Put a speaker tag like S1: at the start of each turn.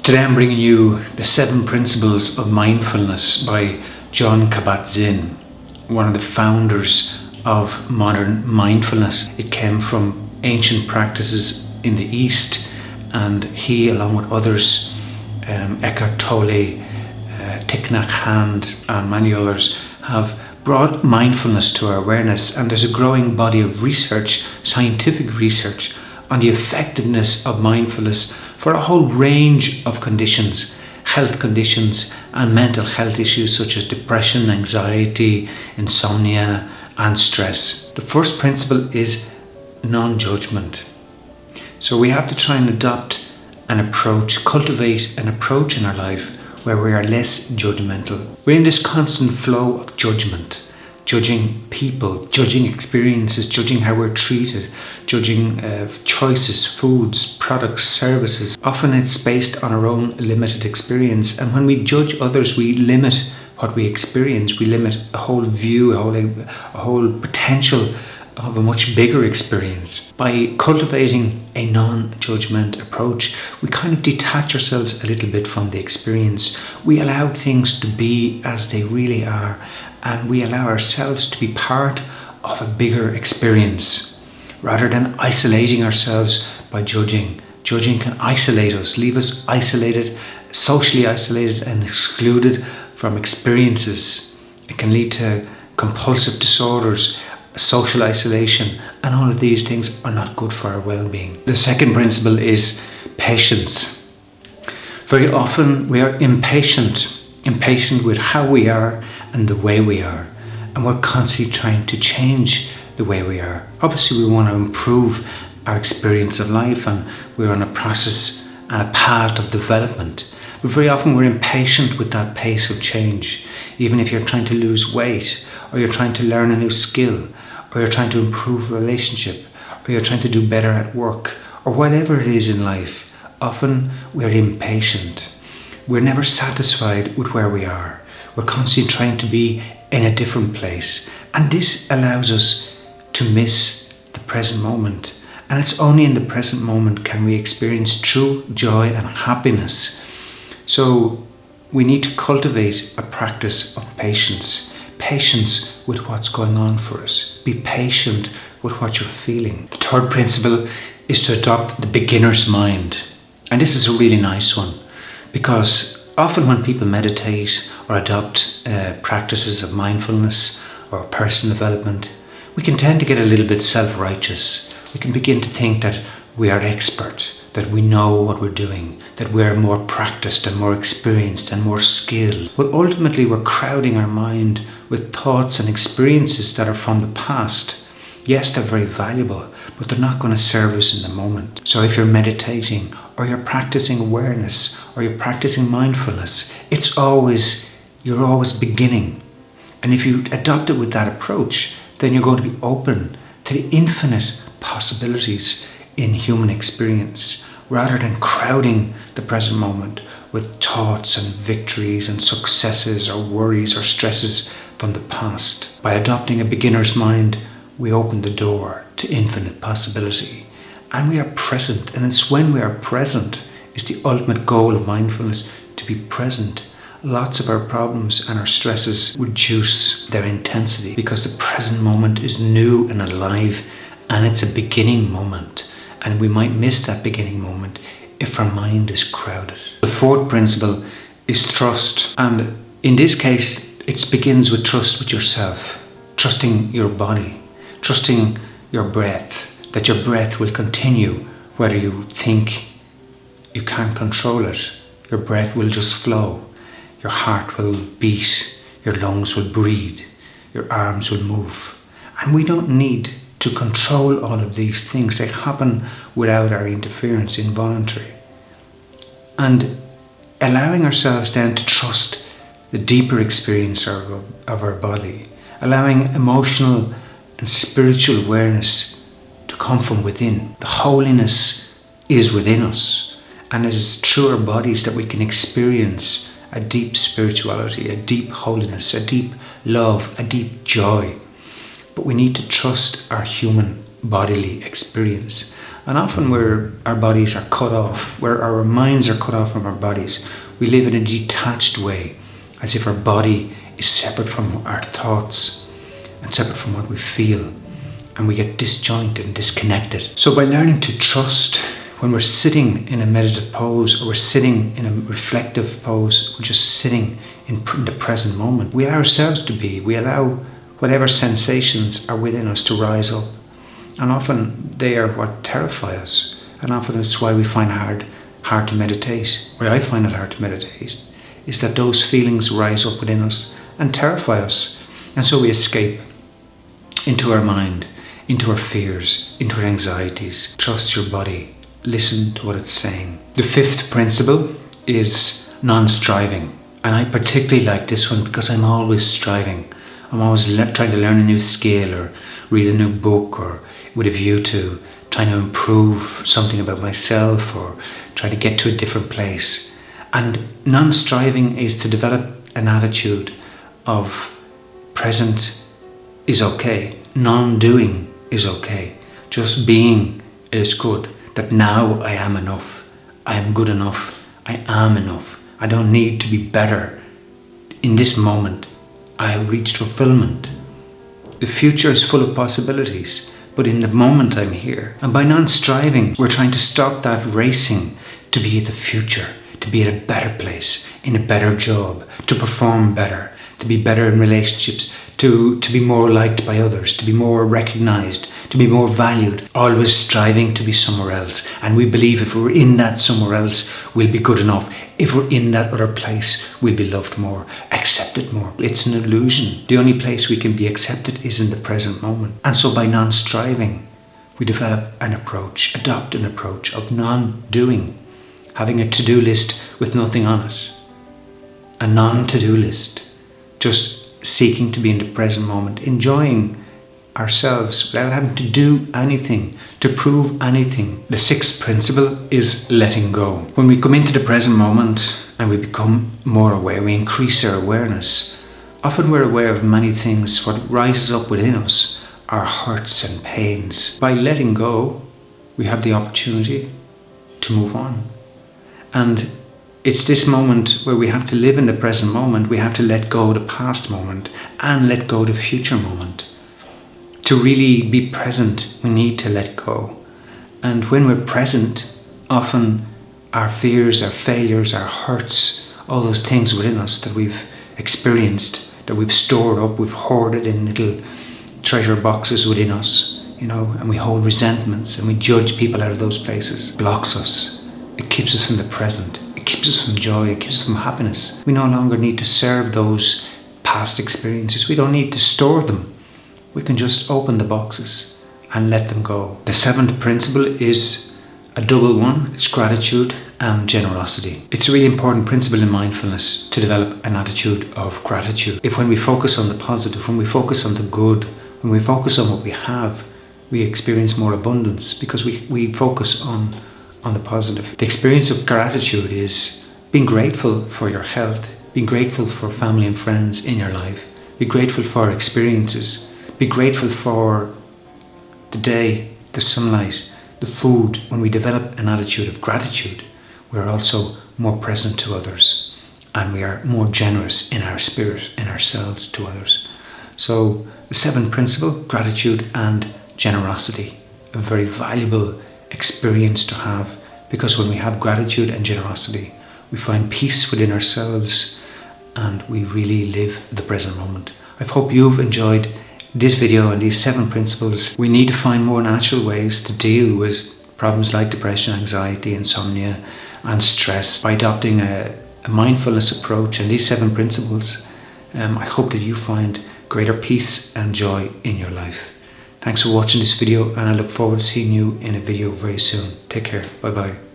S1: Today I'm bringing you the 7 Principles of Mindfulness by Kabat-Zinn, one of the founders of modern mindfulness. It came from ancient practices in the East, and he, along with others, Eckhart Tolle, Thich Nhat Hanh, and many others, have brought mindfulness to our awareness. And there's a growing body of research, scientific research, on the effectiveness of mindfulness for a whole range of conditions, health conditions and mental health issues such as depression, anxiety, insomnia and stress. The first principle is non-judgment. So we have to try and adopt an approach, cultivate an approach in our life where we are less judgmental. We're in this constant flow of judgment, judging people, judging experiences, judging how we're treated, judging choices, foods, products, services. Often it's based on our own limited experience, and when we judge others, we limit what we experience. We limit a whole view, a whole potential of a much bigger experience. By cultivating a non-judgment approach, we kind of detach ourselves a little bit from the experience. We allow things to be as they really are, and we allow ourselves to be part of a bigger experience rather than isolating ourselves by judging. Judging can isolate us, leave us isolated, socially isolated and excluded from experiences. It can lead to compulsive disorders, social isolation, and all of these things are not good for our well-being. The second principle is patience. Very often we are impatient with how we are and the way we are, and we're constantly trying to change the way we are. Obviously we want to improve our experience of life, and we're on a process and a path of development, but very often we're impatient with that pace of change. Even if you're trying to lose weight, or you're trying to learn a new skill, or you're trying to improve a relationship, or you're trying to do better at work, or whatever it is in life, often we're impatient. We're never satisfied with where we are. We're constantly trying to be in a different place, and this allows us to miss the present moment. And it's only in the present moment can we experience true joy and happiness. So we need to cultivate a practice of patience with what's going on for us. Be patient with what you're feeling. The third principle is to adopt the beginner's mind, and this is a really nice one, because often when people meditate or adopt practices of mindfulness or personal development, we can tend to get a little bit self-righteous. We can begin to think that we are expert, that we know what we're doing, that we're more practiced and more experienced and more skilled. But ultimately we're crowding our mind with thoughts and experiences that are from the past. Yes, they're very valuable, but they're not going to serve us in the moment. So if you're meditating, or you're practicing awareness, or you're practicing mindfulness, you're always beginning. And if you adopt it with that approach, then you're going to be open to the infinite possibilities in human experience, rather than crowding the present moment with thoughts and victories and successes or worries or stresses from the past. By adopting a beginner's mind, we open the door to infinite possibility, and we are present. And it's when we are present is the ultimate goal of mindfulness, to be present. Lots of our problems and our stresses reduce their intensity because the present moment is new and alive, and it's a beginning moment, and we might miss that beginning moment if our mind is crowded. The fourth principle is trust, and in this case it begins with trust with yourself, trusting your body, trusting your breath, that your breath will continue whether you think you can't control it. Your breath will just flow. Your heart will beat, your lungs will breathe, your arms will move. And we don't need to control all of these things. They happen without our interference, involuntary. And allowing ourselves then to trust the deeper experience of our body, allowing emotional and spiritual awareness to come from within. The holiness is within us, and it is through our bodies that we can experience a deep spirituality, a deep holiness, a deep love, a deep joy. But we need to trust our human bodily experience. And often where our bodies are cut off, where our minds are cut off from our bodies, we live in a detached way, as if our body is separate from our thoughts and separate from what we feel. And we get disjointed and disconnected. So by learning to trust, when we're sitting in a meditative pose or we're sitting in a reflective pose, we're just sitting in the present moment, we allow ourselves to be, we allow whatever sensations are within us to rise up. And often they are what terrify us. And often it's why we find it hard to meditate. Why I find it hard to meditate is that those feelings rise up within us and terrify us. And so we escape into our mind, into our fears, into our anxieties. Trust your body. Listen to what it's saying. The fifth principle is non-striving. And I particularly like this one because I'm always striving. I'm always trying to learn a new skill or read a new book, or with a view to trying to improve something about myself or try to get to a different place. And non-striving is to develop an attitude of present is okay, non-doing is okay, just being is good, that now I am enough, I am good enough, I am enough, I don't need to be better. In this moment, I have reached fulfillment. The future is full of possibilities, but in the moment I'm here. And by non-striving, we're trying to stop that racing to be at the future, to be at a better place, in a better job, to perform better, to be better in relationships, to be more liked by others, to be more recognized, to be more valued, always striving to be somewhere else. And we believe if we're in that somewhere else, we'll be good enough. If we're in that other place, we'll be loved more, accepted more. It's an illusion. The only place we can be accepted is in the present moment. And so by non-striving, we develop an approach, adopt an approach of non-doing, having a to-do list with nothing on it, a non-to-do list, just seeking to be in the present moment, enjoying ourselves without having to do anything, to prove anything. The sixth principle is letting go. When we come into the present moment and we become more aware, we increase our awareness. Often we're aware of many things. What rises up within us are hurts and pains. By letting go, we have the opportunity to move on. And it's this moment where we have to live in the present moment. We have to let go the past moment and let go the future moment. To really be present, we need to let go. And when we're present, often our fears, our failures, our hurts, all those things within us that we've experienced, that we've stored up, we've hoarded in little treasure boxes within us, and we hold resentments and we judge people out of those places, blocks us. It keeps us from the present. It keeps us from joy. It keeps us from happiness. We no longer need to serve those past experiences. We don't need to store them. We can just open the boxes and let them go. The seventh principle is a double one. It's gratitude and generosity. It's a really important principle in mindfulness to develop an attitude of gratitude. If when we focus on the positive, when we focus on the good, when we focus on what we have, we experience more abundance because we focus on the positive. The experience of gratitude is being grateful for your health, being grateful for family and friends in your life, be grateful for experiences, be grateful for the day, the sunlight, the food. When we develop an attitude of gratitude, we're also more present to others and we are more generous in our spirit, in ourselves to others. So the seventh principle, gratitude and generosity, a very valuable experience to have, because when we have gratitude and generosity, we find peace within ourselves and we really live the present moment. I hope you've enjoyed this video and these 7 principles. We need to find more natural ways to deal with problems like depression, anxiety, insomnia and stress by adopting a mindfulness approach and these 7 principles. I hope that you find greater peace and joy in your life. Thanks for watching this video and I look forward to seeing you in a video very soon. Take care. Bye bye.